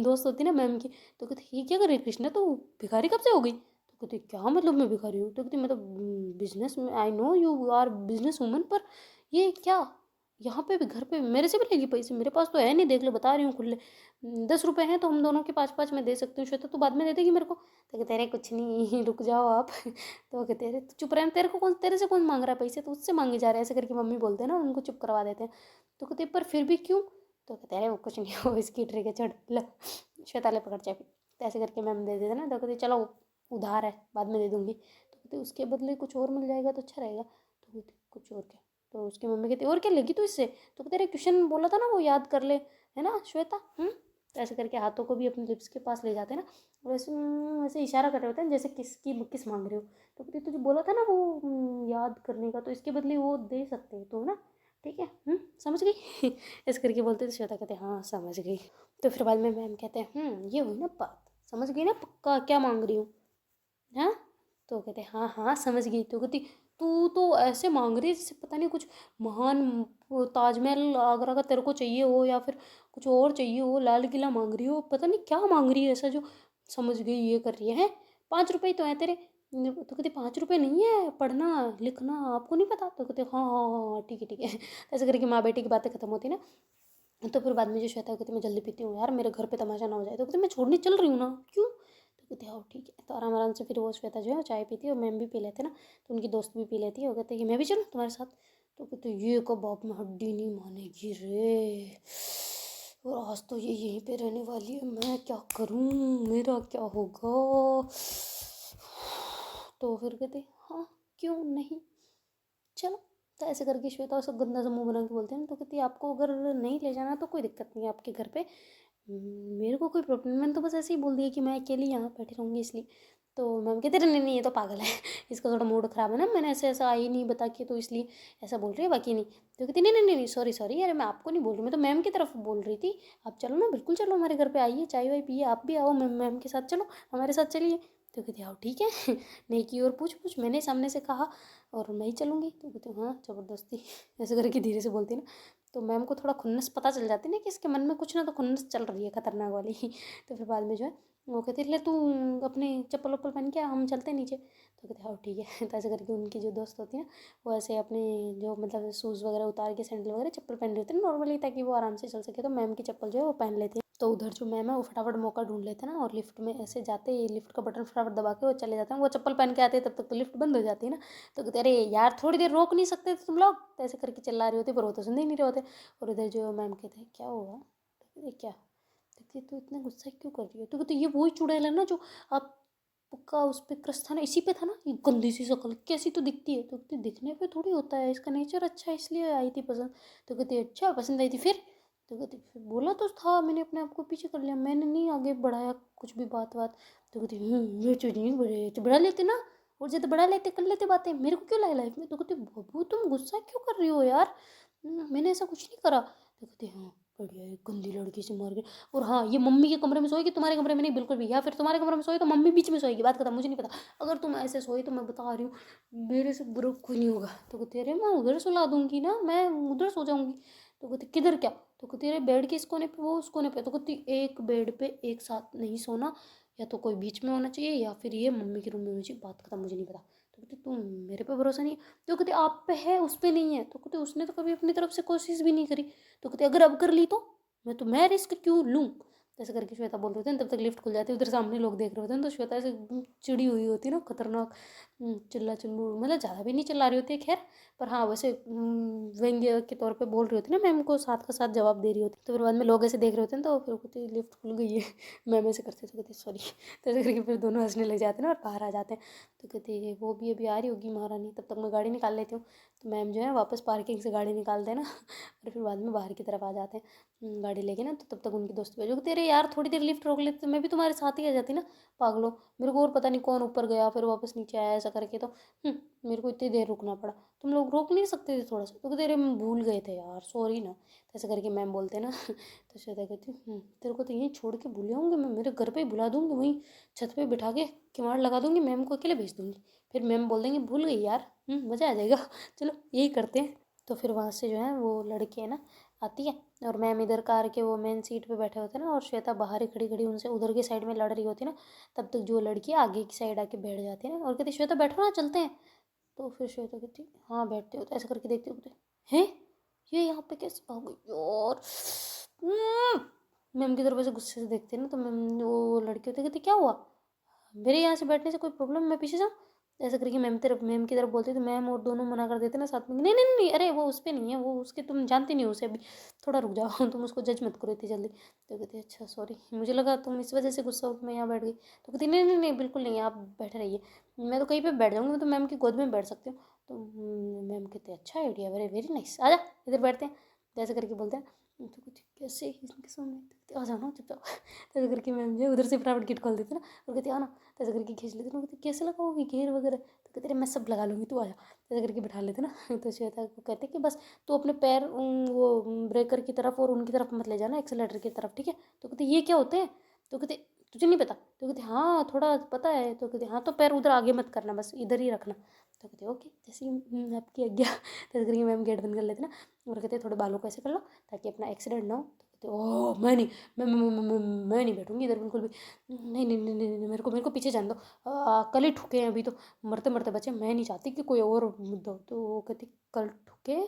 दोस्त होती है ना मैम की, तो कहती ये क्या कर रही है कृष्णा, तो भिखारी कब से हो गई। तो कहती क्या मतलब मैं भिखारी हूँ। तो कहती मतलब बिजनेस में I know you are business woman, पर ये क्या यहाँ पे भी घर पे भी मेरे से भी लेगी पैसे, मेरे पास तो है नहीं देख लो बता रही हूँ खुले 10 रुपये हैं तो हम दोनों के 5-5 मैं दे सकती हूँ, श्वेता तू बाद में दे देगी मेरे को। तो कहते अरे कुछ नहीं रुक जाओ आप। तो कहते अरे चुप रहे, तेरे को कौन, तेरे से कौन मांग रहा है पैसे, तो उससे मांगे जा रहे हैं। ऐसे करके मम्मी बोलते हैं ना उनको चुप करवा देते हैं। तो कहते पर फिर भी क्यों। तो कहते अरे वो कुछ नहीं हो इसकी ट्रिक है चढ़ लो। श्वेता ले पकड़ चाय पी। तो ऐसे करके मैम दे देते ना। तो कहते चलो उधार है बाद में दे दूँगी। तो कहते उसके बदले कुछ और मिल जाएगा तो अच्छा रहेगा। तो कहते कुछ और क्या। तो उसकी मम्मी कहती और क्या लेगी तू इससे। तो कहते अरे क्वेश्चन बोला था ना वो याद कर ले, है ना श्वेता। तो ऐसे करके हाथों को भी अपने लिप्स के पास ले जाते हैं ना। और ऐसे ऐसे इशारा कर रहे होते हैं जैसे किस मांग रहे हो। तो कहते तुझे बोला था ना वो याद करने का, तो इसके बदले वो दे सकते हो तो ना, ठीक है समझ गई। ऐसे करके बोलते थे। श्वेता कहते हाँ समझ गई। तो फिर बाद में मैम कहते हैं ये हुई ना बात, समझ गई ना पक्का क्या मांग रही हूँ, हाँ। तो कहते हाँ हाँ समझ गई। तो कहती तू तो ऐसे मांग रही है जैसे पता नहीं कुछ महान वो ताजमहल आगरा का तेरे को चाहिए हो या फिर कुछ और चाहिए हो, लाल किला मांग रही हो, पता नहीं क्या मांग रही है ऐसा जो समझ गई ये कर रही है। 5 रुपये तो हैं तेरे। तो कहते 5 रुपये नहीं है पढ़ना लिखना आपको नहीं पता। तो कहते हाँ हाँ हाँ हाँ ठीक है ठीक है। ऐसे करके माँ बेटी की बातें खत्म होती ना। तो फिर बाद में जो श्वेता कहती मैं जल्दी पीती हूँ यार मेरे घर पे तमाशा ना हो जाए। तो कहते मैं छोड़ने चल रही हूँ ना, क्यों। तो कहते आओ ठीक है। तो आराम आराम से फिर वो श्वेता जो है वो चाय पीती है और मैम भी पी लेते ना। तो उनकी दोस्त भी पी लेती है। वो कहते हैं कि मैं भी चलूँ तुम्हारे साथ। तो कहते ये कब बाप में हड्डी नहीं मानेगी रे, और आज तो ये यहीं पे रहने वाली है, मैं क्या करूँ मेरा क्या होगा। तो फिर कहते हाँ क्यों नहीं चलो। तो ऐसे करके श्वेता सब गंदा सा मुंह बना के बोलते हैं ना। तो कहती है आपको अगर नहीं ले जाना तो कोई दिक्कत नहीं है आपके घर पे, मेरे को कोई प्रॉब्लम, मैंने तो बस ऐसे ही बोल दिया कि मैं अकेली यहाँ बैठी रहूँगी इसलिए। तो मैम कहते नहीं नहीं ये तो पागल है, इसका थोड़ा मूड ख़राब है ना, मैंने ऐसे ऐसा आई नहीं बता के तो इसलिए ऐसा बोल रही है, बाकी नहीं। तो कहती नहीं नहीं नहीं सॉरी सॉरी, अरे मैं आपको नहीं बोल रही, मैं तो मैम की तरफ बोल रही थी। आप चलो ना, बिल्कुल चलो, हमारे घर पे आइए, चाय वाय पिए, आप भी आओ, मैम मैम के साथ चलो, हमारे साथ चलिए। तो कहती आओ ठीक है नहीं की और पूछ पूछ, मैंने सामने से कहा और मैं ही चलूँगी। तो कहती हाँ ज़बरदस्ती ऐसे करके धीरे से बोलती ना, तो मैम को थोड़ा खुन्नस पता चल जाती ना कि इसके मन में कुछ ना तो खुन्नस चल रही है खतरनाक वाली तो फिर बाद में जो है वो कहती ले तू अपनी चप्पल वप्पल पहन के आ, हम चलते हैं नीचे। तो कहते हाँ ठीक है तो ऐसे करके उनकी जो दोस्त होती है ना, वो ऐसे अपने जो मतलब शूज़ वगैरह उतार के सैंडल वगैरह चप्पल पहन रहे होते हैं नॉर्मली, ताकि वो आराम से चल सके, तो मैम की चप्पल जो है वो पहन लेते हैं। तो उधर जो मैम है वो फटाफट मौका ढूंढ लेते हैं ना, और लिफ्ट में ऐसे जाते ही लिफ्ट का बटन फटाफट दबा के वो चले जाते हैं। वो चप्पल पहन के आते हैं तब तक तो लिफ्ट बंद हो जाती है ना। तो कहते अरे यार थोड़ी देर रोक नहीं सकते थे तुम लोग, तो ऐसे करके चिल्ला रहे होते, पर वो तो सुन ही नहीं रहे होते। और इधर जो मैम कहते हैं क्या हुआ, तो कहते क्या, देखती तो इतना गुस्सा क्यों कर रही है, तो कहते ये वही चुड़ैल है ना जो आप का उस पे क्रश था ना, इसी पे था ना, ये गंदी सी शक्ल कैसी तो दिखती है। तो कहती दिखने पे थोड़ी होता है, इसका नेचर अच्छा है इसलिए आई थी पसंद। तो कहती अच्छा पसंद आई थी फिर। तो कहती फिर बोला तो था, मैंने अपने आप को पीछे कर लिया, मैंने नहीं आगे बढ़ाया कुछ भी बात बात। तो कहती ये चीज़ नहीं बढ़े तो बढ़ा लेते ना, और ज़्यादा बढ़ा लेते कर लेते बातें, मेरे को क्यों लाए लाइफ में। तो कहती बबू तुम गुस्सा क्यों कर रही हो यार, मैंने ऐसा कुछ नहीं करा। तो कहती हाँ बढ़िया है, गंदी लड़की से मार के, और हाँ ये मम्मी के कमरे में सोएगी, तुम्हारे कमरे में नहीं बिल्कुल भी, या फिर तुम्हारे कमरे में सोए तो मम्मी बीच में सोएगी, बात खत्म, मुझे नहीं पता। अगर तुम ऐसे सोए तो मैं बता रही हूँ मेरे से बुरा कोई नहीं होगा। तो कहते अरे मैं उधर सुला दूंगी ना, मैं उधर सो जाऊंगी। तो कहते किधर क्या, तो कहती अरे बेड के इस कोने पे वो उस कोने पे। तो कहती एक बेड पे एक साथ नहीं सोना, या तो कोई बीच में होना चाहिए या फिर ये मम्मी के रूम में होना चाहिए, बात खत्म, मुझे नहीं पता। तो कहती तुम मेरे पे भरोसा नहीं है। तो कहते आप पे है उस पे नहीं है। तो कहते उसने तो कभी अपनी तरफ से कोशिश भी नहीं करी। तो कहते अगर अब कर ली तो मैं रिस्क क्यों लूँ। ऐसे करके श्वेता बोल रहे थे, तब तक लिफ्ट खुल जाती है, उधर सामने लोग देख रहे होते हैं, तो श्वेता ऐसे चिड़ी हुई होती है ना, खतरनाक चिल्ला चिल्लू, मतलब ज़्यादा भी नहीं चिल्ला रही होती है खैर, पर हाँ वैसे व्यंग्य के तौर पे बोल रही होती है ना, मैम को साथ का साथ जवाब दे रही होती। तो फिर बाद में लोग ऐसे देख रहे होते हैं, तो फिर कहती लिफ्ट खुल गई है मैम ऐसे करते थे, कहते सॉरी तो ऐसे करके फिर दोनों हंसने लग जाते हैं ना और बाहर आ जाते हैं। तो कहती वो भी अभी आ रही होगी महारानी, तब तक मैं गाड़ी निकाल लेती हूँ। तो मैम जो है वापस पार्किंग से गाड़ी निकालते हैं ना और फिर बाद में बाहर की तरफ आ जाते हैं गाड़ी लेके ना। तो तब तक उनकी दोस्त भेजो, तेरे यार थोड़ी देर लिफ्ट रोक लेते तो मैं भी तुम्हारे साथ ही आ जाती ना, पागलो, मेरे को और पता नहीं कौन ऊपर गया फिर वापस नीचे आया ऐसा करके, तो मेरे को इतनी देर रुकना पड़ा, तुम लोग रोक नहीं सकते थे थोड़ा सा। तो कहते अरे हम भूल गए थे यार सॉरी ना। तो ऐसा करके मैम बोलते ना तो श्वेता कहती तेरे को तो यहीं छोड़ के भूल जाऊँगी मैं, मेरे घर पे ही बुला दूँगी, वहीं छत पे बिठा के किवाड़ लगा दूँगी, मैम को अकेले भेज दूँगी, फिर मैम बोल देंगे भूल गई यार, मज़ा आ जाएगा चलो यही करते हैं। तो फिर वहाँ से जो है वो लड़की है ना आती है, और मैम इधर कार के वो मेन सीट पे बैठे होते हैं ना, और श्वेता बाहर ही खड़ी खड़ी उनसे उधर की साइड में लड़ रही होती है ना। तब तक जो लड़की आगे की साइड आके बैठ जाती है ना, और कहती श्वेता बैठो ना चलते हैं। तो फिर श्वेता कहती हाँ बैठते हो, तो ऐसा करके देखते होते हैं ये यहाँ पे कैसे आ गई यार। मैम की तरफ ऐसे गुस्से से देखते हैं ना, तो मैम वो लड़की होती है कहती क्या हुआ, मेरे यहाँ से बैठने से कोई प्रॉब्लम, मैं पीछे जाऊँ। ऐसा करके मैम की तरफ बोलती तो मैम और दोनों मना कर देते ना साथ में, नहीं नहीं नहीं अरे वो उस पर नहीं है, वो उसके तुम जानते नहीं हो उसे, अभी थोड़ा रुक जाओ तुम उसको जज मत करो इतनी जल्दी। तो कहती अच्छा सॉरी, मुझे लगा तुम इस वजह से गुस्सा हो कि मैं यहाँ बैठ गई। तो कहती नहीं नहीं नहीं बिल्कुल नहीं, आप बैठे रहिए, मैं तो कहीं पर बैठ जाऊँगी, मैं तो मैम की गोद में बैठ सकती हूँ। तो मैम कहते अच्छा आइडिया, वेरी वेरी नाइस, आजा इधर बैठते हैं। तो ऐसे करके बोलते हैं। तो कुछ कैसे इनके सामने आ जाओ ना चुपचाप तो ऐसे करके मैम जो है उधर से फटाफट गेट खोल देते ना, और कहते आ ना, तो ऐसे करके खींच लेते ना, कहते कैसे लगाओगी घेर वगैरह। तो कहते मैं सब लगा लूँगी तू आ जा, तो ऐसे करके बिठा लेते ना तो श्वेता को कहते कि बस तू अपने पैर वो ब्रेकर की तरफ और उनकी तरफ मत ले जाना, एक्सेलेटर की तरफ ठीक है। तो कहते ये क्या होते हैं। तो कहते तुझे नहीं पता। तो कहते हाँ थोड़ा पता है। तो कहते हाँ तो पैर उधर आगे मत करना, बस इधर ही रखना। तो कहते ओके जैसे आपकी आज्ञा। तो ऐसे करके मैम गेट बंद कर लेते ना, और कहते थोड़े बालों को ऐसे कर लो ताकि अपना एक्सीडेंट ना हो। तो कहते ओह मैं नहीं, मैं नहीं बैठूंगी इधर बिल्कुल भी, नहीं नहीं नहीं नहीं, नहीं मेरे को पीछे जान दो, कल ही ठुके हैं अभी तो, मरते मरते बचे, मैं नहीं चाहती कि कोई और मुद्दा हो। तो वो कहती कल ठुके,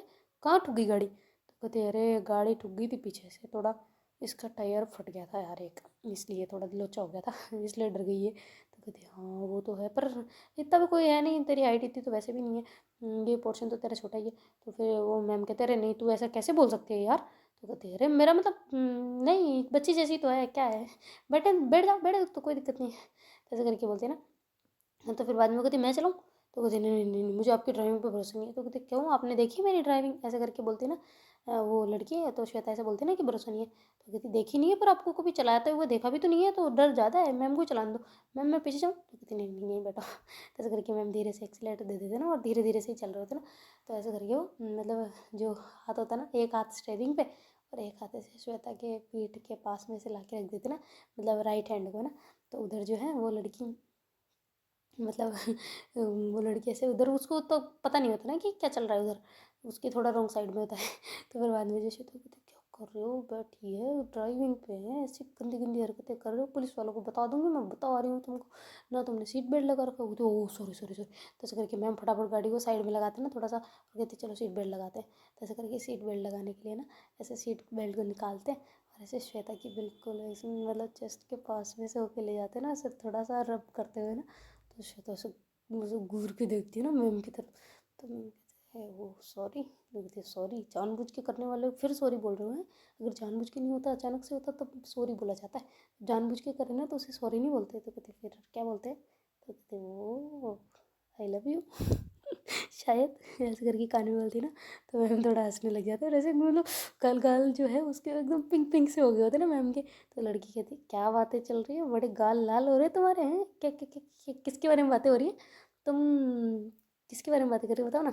कहाँ ठुक गई गाड़ी। तो कहते अरे गाड़ी ठुक गई थी पीछे से थोड़ा, इसका टायर फट गया था यार एक, इसलिए थोड़ा लोचा हो गया था इसलिए डर गई है। तो कहती हाँ वो तो है, पर इतना भी कोई है नहीं, तेरी हाइट इतनी तो वैसे भी नहीं है, ये पोर्शन तो तेरा छोटा ही है। तो फिर वो मैम कहते अरे नहीं तू ऐसा कैसे बोल सकती है यार। तो कहते अरे मेरा मतलब नहीं बच्ची जैसी तो है, क्या है, बैठे बैठ जाओ बैठ जाओ तो कोई दिक्कत नहीं है। तो ऐसे करके बोलते हैं ना। तो फिर बाद में वो कहती मैं चलाऊँ। तो कहते नहीं नहीं नहीं नहीं, मुझे आपकी ड्राइविंग पे भरोसा नहीं है। तो कहते क्यों आपने देखी मेरी ड्राइविंग, ऐसे करके बोलते हैं ना। वो लड़की है। तो श्वेता ऐसे बोलती है ना कि भरोसा नहीं है। तो कहती देखी नहीं है, पर आपको कभी चलाते हुए देखा भी तो नहीं है, तो डर ज़्यादा है, मैम को चलाने दो। मैम मैं पीछे जाऊँ? तो कहती नहीं नहीं नहीं बेटा। तो ऐसे करके मैम धीरे से एक्सीलेटर दे देते ना, और धीरे धीरे से ही चल रहे होते ना। तो ऐसे करके वो मतलब जो हाथ होता है ना, एक हाथ स्टेयरिंग पे और एक हाथ ऐसे श्वेता के पीठ के पास में से ला के रख देते ना, मतलब राइट हैंड को ना। तो उधर जो है वो लड़की मतलब वो लड़की ऐसे उधर, उसको तो पता नहीं होता ना कि क्या चल रहा है उधर, उसकी थोड़ा रॉन्ग साइड में होता है। तो फिर बाद में जो श्वेता कहती क्या कर रहे हो, बैठी है ड्राइविंग पे है, ऐसी गंदी गंदी हरकतें कर रहे हो, पुलिस वालों को बता दूंगी, मैं बता रही हूँ तुमको, ना तुमने सीट बेल्ट लगा रखा हो। तो ओ सॉरी सॉरी सॉरी। तो ऐसे करके मैम फटाफट गाड़ी को साइड में लगाते ना थोड़ा सा, और कहते चलो सीट बेल्ट लगाते हैं। तो ऐसे करके सीट बेल्ट लगाने के लिए ना ऐसे सीट बेल्ट को निकालते हैं, और ऐसे श्वेता की बिल्कुल ऐसे मतलब चेस्ट के पास में से होके ले जाते हैं ना, ऐसे थोड़ा सा रब करते हुए ना। तो श्वेता से मुझे घूर के देखती है ना मैम की तरफ। तो मैम कहते हैं वो सॉरी। कहते सॉरी, जानबूझ के करने वाले फिर सॉरी बोल रहे हैं। अगर जानबूझ के नहीं होता, अचानक से होता, तब सॉरी बोला जाता है। जानबूझ के करे ना तो उसे सॉरी नहीं बोलते। तो कहते फिर क्या बोलते हैं? तो कहते वो आई लव यू। शायद ऐसे करके कान में बोलती ना। तो मैम थोड़ा हंसने लग जाता है, और ऐसे मतलब गाल गाल जो है उसके एकदम पिंक पिंक से हो गए होते ना मैम के। तो लड़की कहती क्या बातें चल रही है, बड़े गाल लाल हो रहे तुम्हारे हैं, क्या क्या क्या, क्या किसके बारे में बातें हो रही है तुम, किसके बारे में बातें कर रही हो बताओ ना,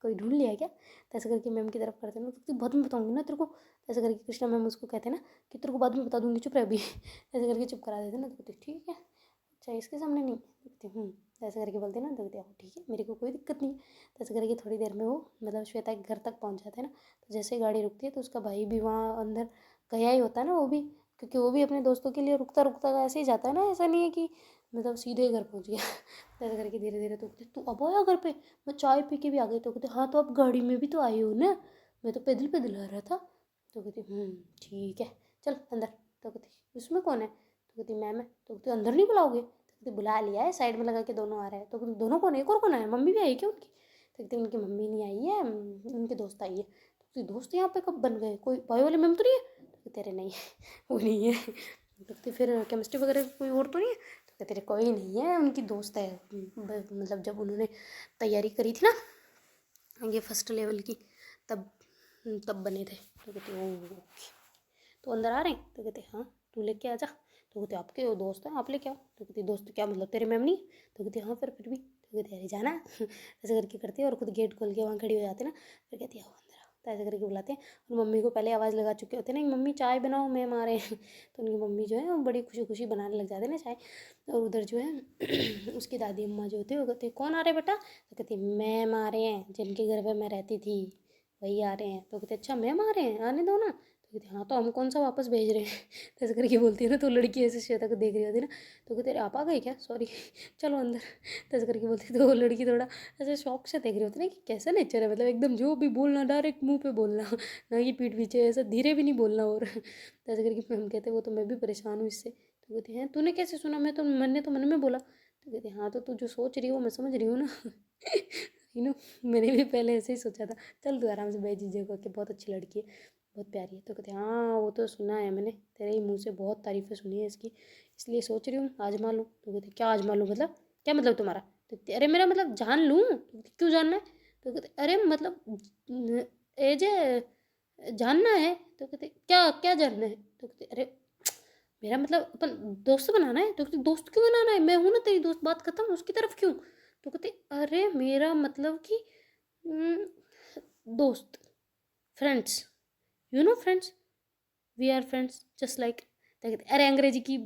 कोई ढूंढ लिया है क्या? तो ऐसे करके मैम की तरफ करते ना, तो बाद में बताऊंगी ना तेरे को। तो ऐसे करके कृष्णा मैम उसको कहते हैं ना कि तेरे को बाद में बता दूंगी, चुप रह अभी। ऐसे करके चुप करा देते ना। तो कहती ठीक है, अच्छा इसके सामने नहीं? तो कहती तो ऐसे करके बोलते ना। तो कहती ठीक है, मेरे को कोई दिक्कत नहीं है। तो ऐसे करके थोड़ी देर में वो मतलब श्वेता के घर तक पहुंच जाते हैं ना। तो जैसे ही गाड़ी रुकती है तो उसका भाई भी वहाँ अंदर गया ही होता है ना वो भी, क्योंकि वो भी अपने दोस्तों के लिए रुकता रुकता ऐसे ही जाता है ना, ऐसा नहीं है कि मतलब सीधे घर पहुंच गया। तो ऐसे करके धीरे धीरे तो कहते तू अब आया घर पे, मैं चाय पी के भी आ गई। तो कहते हाँ तो अब गाड़ी में भी तो आई हो ना, मैं तो पैदल पैदल आ रहा था। तो कहती ठीक है चल अंदर। तो कहती उसमें कौन है? तो कहती मैम है। तो कहती अंदर नहीं बुलाओगे? तो कहती बुला लिया है, साइड में लगा के दोनों आ रहे हैं। तो कहती दोनों कौन है, एक और कौन है, मम्मी भी आई क्या उनकी? तो कहती उनकी मम्मी नहीं आई है, उनके दोस्त आई है। तो कहती दोस्त यहाँ पे कब बन गए, कोई बायो वाले मैम तो नहीं है? तो कहते अरे नहीं वो नहीं है। तो कहती फिर केमिस्ट्री वगैरह कोई और तो नहीं है? तो कहते अरे कोई नहीं है, उनकी दोस्त है, मतलब जब उन्होंने तैयारी करी थी ना ये फर्स्ट लेवल की, तब तब बने थे। तो कहते ओ तो अंदर आ रहे हैं? तो कहते हाँ तू लेके आ जा। तो कहते आपके वो दोस्त हैं, आप लेके आओ। तो कहती दोस्त क्या मतलब तेरे मैम नहीं? तो कहती हाँ फिर भी। तो कहती अरे जाना। ऐसे करके करती है और खुद गेट खोल के वहाँ खड़ी हो जाती है ना। फिर कहती आओ अंदर आओ। तो ऐसे करके बुलाते हैं, और मम्मी को पहले आवाज़ लगा चुके होते हैं ना मम्मी चाय बनाओ मैम आ रहे हैं। तो उनकी मम्मी जो है वो बड़ी खुशी खुशी बनाने लग जाते हैं ना चाय। और उधर जो है उसकी दादी अम्मा जो होती है वो कहती कौन आ रहे बेटा? तो कहती मैम आ रहे हैं, जिनके घर पर मैं रहती थी वही आ रहे हैं। तो कहते अच्छा मैम आ रहे हैं, आने दो ना। तो कहती हाँ तो हम कौन सा वापस भेज रहे हैं। तो ऐसे करके बोलती है ना। तो लड़की ऐसे श्वेता को देख रही होती है ना। तो कहते अरे आप आ गए क्या, सॉरी चलो अंदर। तो ऐसे करके बोलती है, तो वो लड़की थोड़ा ऐसे शौक से देख रही होती है ना कि कैसा नेचर है, मतलब एकदम जो भी बोलना डायरेक्ट मुंह पे बोलना, ना कि पीठ पीछे ऐसा धीरे भी नहीं बोलना। और तो ऐसे करके मैम कहते वो तो मैं भी परेशान हूँ इससे। तो कहती हैं तूने कैसे सुना, मैंने तो मन में बोला। तो कहती हाँ तो तू जो सोच रही हो मैं समझ रही हूँ ना। यू नो मैंने भी पहले ऐसे ही सोचा था। चल तू आराम से बैठ जीजिएगा कि बहुत अच्छी लड़की है, बहुत प्यारी है। तो कहते हाँ वो तो सुना है मैंने, तेरे ही मुंह से बहुत तारीफ़ें सुनी है इसकी, इसलिए सोच रही हूँ आजमा लूँ। तो कहते क्या आजमा लूँ मतलब, क्या मतलब तुम्हारा? तो कहते अरे मेरा मतलब जान लूँ। तो कहते क्यों जानना है? तो कहते अरे मतलब एज जानना है। तो कहते क्या क्या जानना है? तो कहते अरे मेरा मतलब अपन दोस्त बनाना है। तो कहते दोस्त क्यों बनाना है, मैं हूँ ना तेरी दोस्त, बात खत्म, उसकी तरफ क्यों? तो कहते अरे मेरा मतलब कि दोस्त, friends, you know friends, we are friends just like. अरे अंग्रेजी की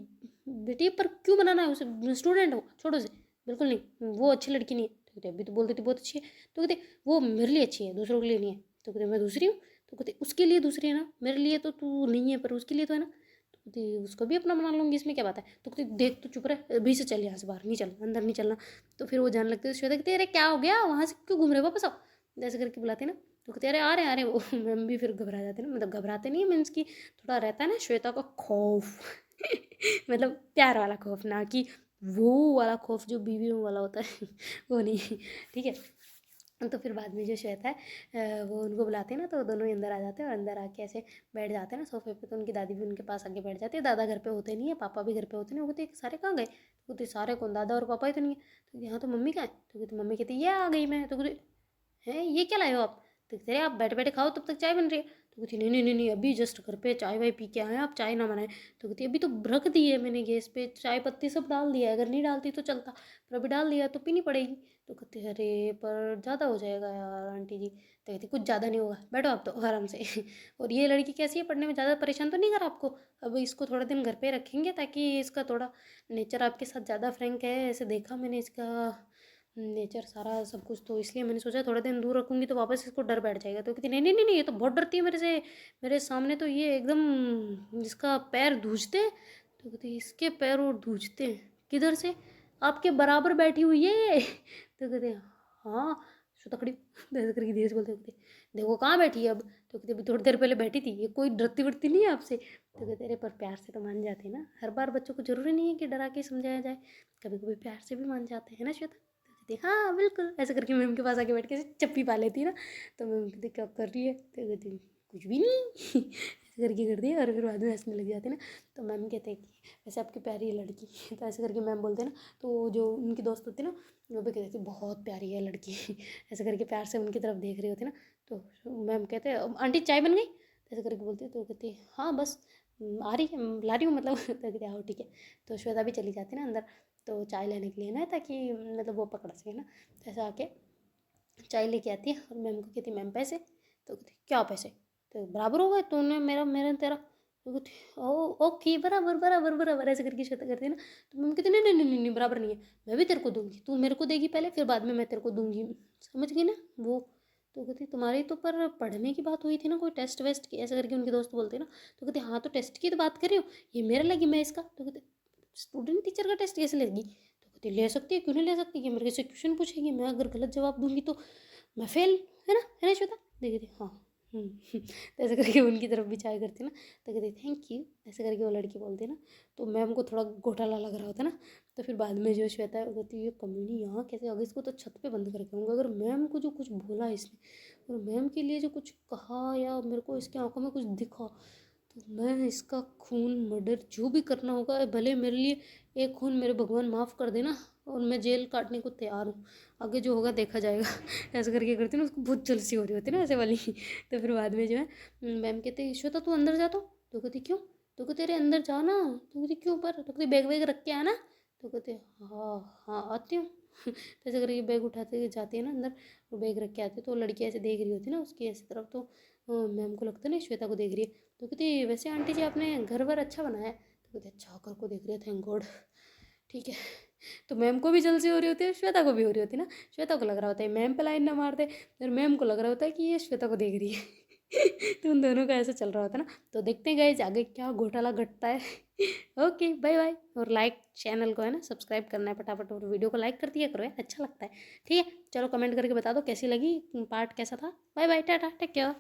बेटी पर क्यों बनाना है उसे, स्टूडेंट हो छोड़ो उसे, बिल्कुल नहीं, वो अच्छी लड़की नहीं है। तो कहते अभी तो बोलती थी बहुत अच्छी है। तो कहते वो मेरे लिए अच्छी है, दूसरों के लिए नहीं है। तो कहते मैं दूसरी हूँ। तो कहते उसके लिए दूसरी है ना, मेरे लिए तो तू नहीं है पर उसके लिए तो है ना। तो कहते उसको भी अपना बना लूँगी, इसमें क्या बात है। तो कहते देख तो चुप रहे, अभी से चल यहाँ से बाहर नहीं चलना, अंदर नहीं चलना। तो फिर वो जाने लगते श्वेता कहते अरे क्या हो गया, वहाँ से क्यों घूम रहे, वापस आओ। ऐसे करके बुलाते ना। तो कहते अरे आ रहे वो मैम भी फिर घबरा जाते ना, मतलब घबराते नहीं है मीन्स की थोड़ा रहता है ना श्वेता का खौफ। मतलब प्यार वाला खौफ, ना कि वो वाला खौफ जो बीवियों वाला होता है। वो नहीं, ठीक है। तो फिर बाद में जो श्वेता है वो उनको बुलाते हैं ना, तो दोनों ही अंदर आ जाते हैं, और अंदर आके ऐसे बैठ जाते हैं ना सोफे पे। तो उनकी दादी भी उनके पास आके बैठ जाती है। दादा घर पे होते नहीं है, पापा भी घर पे होते नहीं। वो कहते सारे कहाँ गए? तो कहते सारे कौन, दादा और पापा ही तो नहीं है। तो यहाँ तो मम्मी कहाँ है? तो कहते मम्मी कहती ये आ गई मैं। तो कहते हैं ये क्या लाए हो आप? तो कह रहे आप बैठे बैठे खाओ, तब तक चाय बन रही है। तो कहती नहीं नहीं नहीं नहीं, अभी जस्ट घर पे चाय वाय पी के आए, आप चाय ना बनाए। तो कहती अभी तो रख दी है मैंने गैस पे, चाय पत्ती सब डाल दिया है, अगर नहीं डालती तो चलता, पर अभी डाल दिया तो पीनी पड़ेगी। तो कहती अरे पर ज़्यादा हो जाएगा यार आंटी जी। तो कहती कुछ ज़्यादा नहीं होगा, बैठो आप तो आराम से। और ये लड़की कैसी है, पढ़ने में ज़्यादा परेशान तो नहीं करा आपको? अब इसको थोड़ा दिन घर पे रखेंगे ताकि इसका थोड़ा नेचर आपके साथ ज़्यादा फ्रैंक है, ऐसे देखा मैंने इसका नेचर सारा सब कुछ, तो इसलिए मैंने सोचा थोड़ा दिन दूर रखूँगी तो वापस इसको डर बैठ जाएगा। तो कहती नहीं नहीं नहीं नहीं, ये तो बहुत डरती है मेरे से, मेरे सामने तो ये एकदम इसका पैर धूजते हैं। तो कहती इसके पैर और धूजते हैं किधर से, आपके बराबर बैठी हुई है ये। तो कहते हाँ सुतकड़ी, ऐसे करके धीरे से बोलते कहते देखो कहाँ बैठी है अब। तो कहते अभी थोड़ी देर पहले बैठी थी, ये कोई डरती वरती नहीं है आपसे। तो कहते अरे पर प्यार से तो मान जाते हैं ना, हर बार बच्चों को जरूरी नहीं है कि डरा के समझाया जाए, कभी कभी प्यार से भी मान जाते हैं ना श्वेता। तो कहती हाँ बिल्कुल, ऐसे करके मैम के पास आके बैठ के ऐसे चप्पी पा लेती है ना। तो मैम कहती क्या कर रही है, तो कहती कुछ भी नहीं। ऐसे करके करती है और फिर बाद में हंसने लग जाते हैं ना। तो मैम कहते हैं कि वैसे आपकी प्यारी है लड़की। तो ऐसे करके मैम बोलते हैं ना, तो जो उनकी दोस्त होती है ना वो भी कहती थी बहुत प्यारी है लड़की। ऐसे करके प्यार से उनकी तरफ देख रही होती है ना। तो मैम कहते हैं आंटी चाय बन गई, ऐसे करके बोलती है। तो कहती है हाँ बस आ रही है, ला रही हूँ मतलब। तो कहती है आओ ठीक है। तो श्वेता भी चली जाती है ना अंदर, तो चाय लेने के लिए ना, ताकि मतलब वो पकड़ सके ना। तो ऐसा आके चाय लेके आती है और मैम को कहती मैम पैसे। तो कहती क्या पैसे, तो बराबर हो गए तूने मेरा मेरा तेरा। तो कहती ओ ओके बराबर बराबर बराबर, ऐसे करके श्वेता करती है ना। तो मैम कहती नहीं नहीं नहीं नहीं बराबर नहीं है, मैं भी तेरे को दूंगी, तू मेरे को देगी पहले फिर बाद में मैं तेरे को दूंगी, समझ गई ना वो। तो कहती तुम्हारी तो पर पढ़ने की बात हुई थी ना, कोई टेस्ट वेस्ट की, ऐसे करके उनके दोस्त बोलते हैं ना। तो कहते हाँ तो टेस्ट की तो बात कर रही हो, ये मेरा लगी मैं इसका। तो कहते स्टूडेंट टीचर का टेस्ट कैसे लेगी। तो कहती ले सकती है, क्यों नहीं ले सकती, ये मेरे से क्वेश्चन पूछेगी, मैं अगर गलत जवाब दूंगी तो मैं फेल, है ना श्वेता। देखी थी हाँ। तो ऐसे करके उनकी तरफ भी चाय करती ना। तो कहती थैंक यू, ऐसे करके वो लड़की बोलती है ना। तो मैम को थोड़ा घोटाला लग रहा होता है ना। तो फिर बाद में जो श्वेता है वो कहती है ये कमीनी यहाँ कैसे आ गई, इसको तो छत पे बंद करके आऊँगा, अगर मैम को जो कुछ बोला इसने और मैम के लिए जो कुछ कहा या मेरे को इसकी आंखों में कुछ दिखा, तो मैं इसका खून मर्डर जो भी करना होगा, भले मेरे लिए एक खून मेरे भगवान माफ़ कर देना, और मैं जेल काटने को तैयार हूँ, आगे जो होगा देखा जाएगा। ऐसे करके करती ना, उसको बहुत जलसी हो रही होती है ना ऐसे वाली। तो फिर बाद में जो है मैम कहते श्वेता तू अंदर जा। तो कहती क्यों। तो कहते अरे अंदर जा ना। तो कहती क्यों पर। तो कहती बैग वैग रख के आना। तो कहते हाँ हाँ आती हूँ। तो ऐसे करके बैग उठाते जाती है ना अंदर, और बैग रख के आती है। तो लड़की ऐसे देख रही होती है ना उसकी ऐसी तरफ, तो मैम को लगता है ना श्वेता को देख रही है। तो कहती वैसे आंटी जी आपने घर वर अच्छा बनाया है। तो कहते अच्छा घर को देख रही है, थैंक गॉड। ठीक है। तो मैम को भी जल्दी हो रही होती है, श्वेता को भी हो रही होती है ना। श्वेता को लग रहा होता है मैम पे लाइन ना मार दे, और मैम को लग रहा होता है कि ये श्वेता को देख रही है। तो उन दोनों का ऐसा चल रहा होता है ना। तो देखते हैं गाइस आगे क्या घोटाला घटता है। ओके बाय बाय, और लाइक चैनल को है ना सब्सक्राइब करना है फटाफट, और वीडियो को लाइक कर दिया करो यार, अच्छा लगता है। ठीक है चलो कमेंट करके बता दो कैसी लगी, पार्ट कैसा था। Bye bye tata take care.